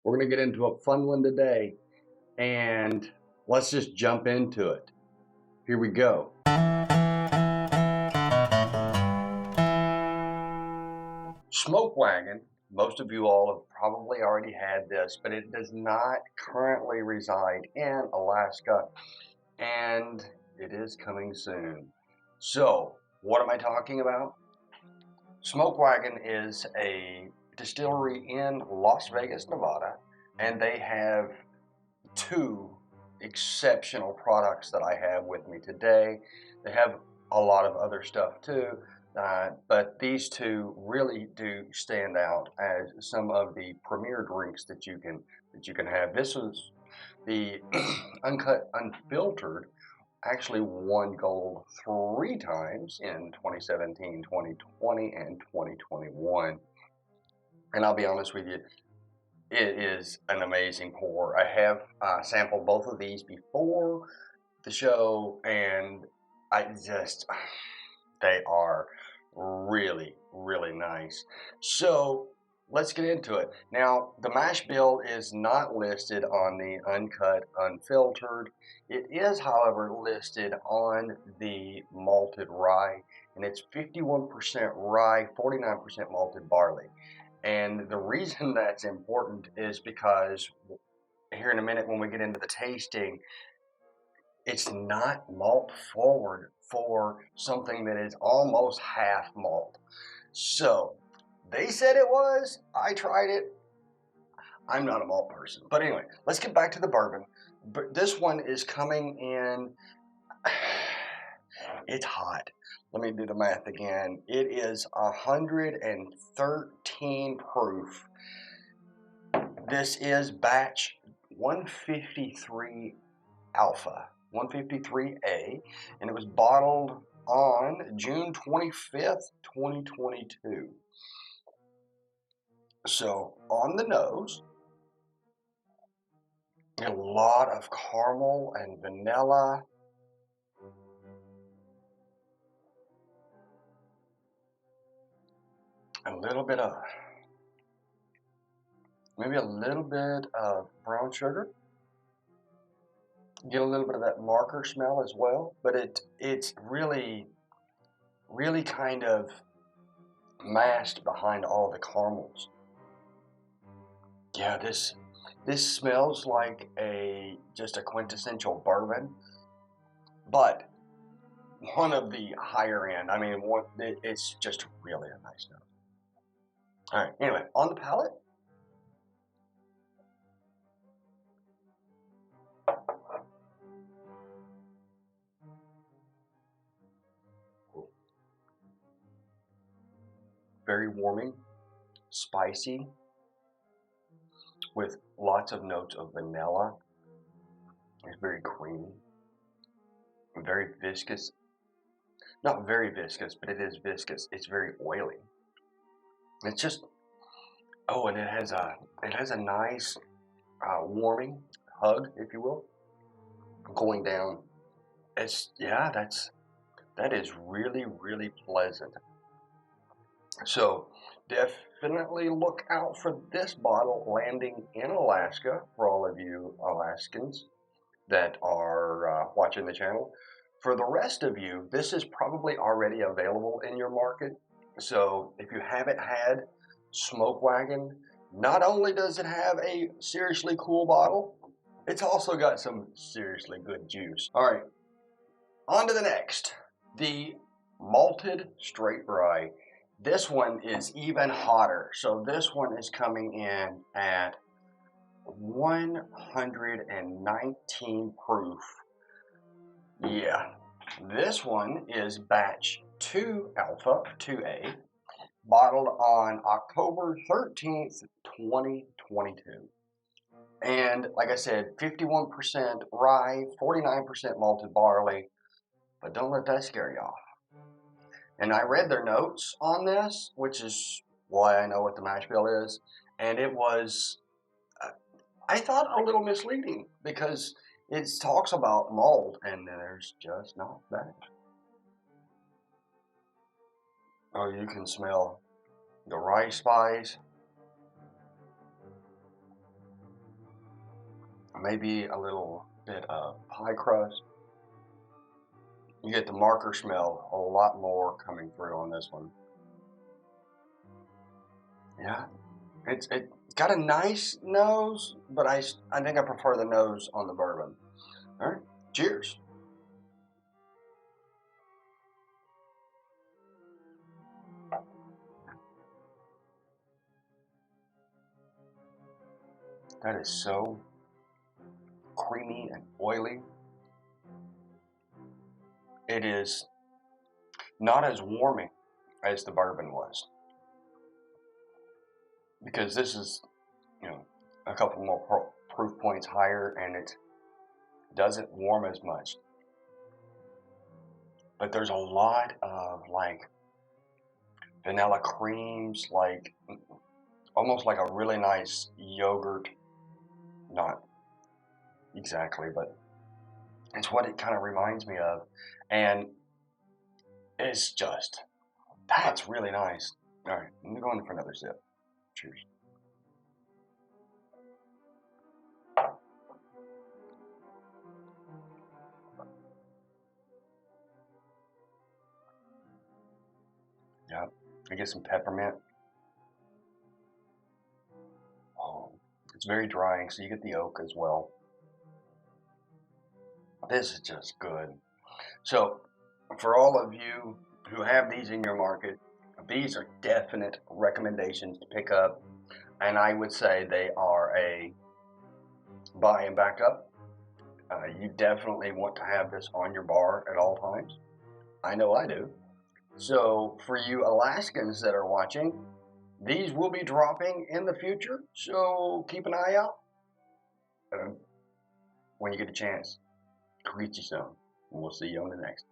We're going to get into a fun one today, and let's just jump into it. Here we go. Smoke wagon. Most of you all have probably already had this, but it does not currently reside in Alaska, and it is coming soon. So, what am I talking about? Smoke Wagon is a distillery in Las Vegas, Nevada, and they have two exceptional products that I have with me today. They have a lot of other stuff too, but these two really do stand out as some of the premier drinks that you can have. This is the Uncut Unfiltered. Actually won gold 3 times in 2017, 2020, and 2021. And I'll be honest with you, it is an amazing pour. I have sampled both of these before the show, and they are really, really nice. So let's get into it. Now, the mash bill is not listed on the Uncut Unfiltered. It is, however, listed on the malted rye, and it's 51% rye, 49% malted barley. And the reason that's important is because here in a minute when we get into the tasting, it's not malt forward for something that is almost half malt. So they said it was. I tried it. I'm not a malt person. But anyway, let's get back to the bourbon. But this one is coming in. It's hot. Let me do the math again. It is 113 proof. This is batch 153 alpha, 153A, and it was bottled on June 25th, 2022. So on the nose, a lot of caramel and vanilla. Maybe a little bit of brown sugar. Get a little bit of that marker smell as well, but it's really kind of masked behind all the caramels. Yeah, this smells like just a quintessential bourbon, but one of the higher end. I mean, it's just really a nice note. All right. Anyway, on the palate. Very warming, spicy, with lots of notes of vanilla. It's very creamy, very viscous. Not very viscous, but it is viscous. It's very oily. It's just, oh, and it has a nice warming hug, if you will, going down. That is really, really pleasant. So definitely look out for this bottle landing in Alaska for all of you Alaskans that are watching the channel. For the rest of you, this is probably already available in your market. So if you haven't had Smoke Wagon, not only does it have a seriously cool bottle, it's also got some seriously good juice. All right, on to the next. The malted straight rye. This one is even hotter. So this one is coming in at 119 proof. Yeah, this one is batch 2 alpha, 2A, bottled on October 13th, 2022. And like I said, 51% rye, 49% malted barley, but don't let that scare you off. And I read their notes on this, which is why I know what the mash bill is, and it was, I thought, a little misleading because it talks about malt, and there's just not that. Oh, you can smell the rice spice. maybe a little bit of pie crust. You get the marker smell a lot more coming through on this one. Yeah, it's got a nice nose, but I think I prefer the nose on the bourbon. All right, cheers. That is so creamy and oily. It is not as warming as the bourbon was because this is, you know, a couple more proof points higher and it doesn't warm as much. But there's a lot of like vanilla creams, like almost like a really nice yogurt. Not exactly, but it's what it kind of reminds me of. And it's just, that's really nice. All right, let me go in for another sip. Cheers. Yeah, I get some peppermint. Oh, it's very drying, so you get the oak as well. This is just good. So, for all of you who have these in your market, these are definite recommendations to pick up, and I would say they are a buy and back up. You definitely want to have this on your bar at all times. I know I do. So, for you Alaskans that are watching, these will be dropping in the future, so keep an eye out. When you get a chance, go get you some. And we'll see you on the next.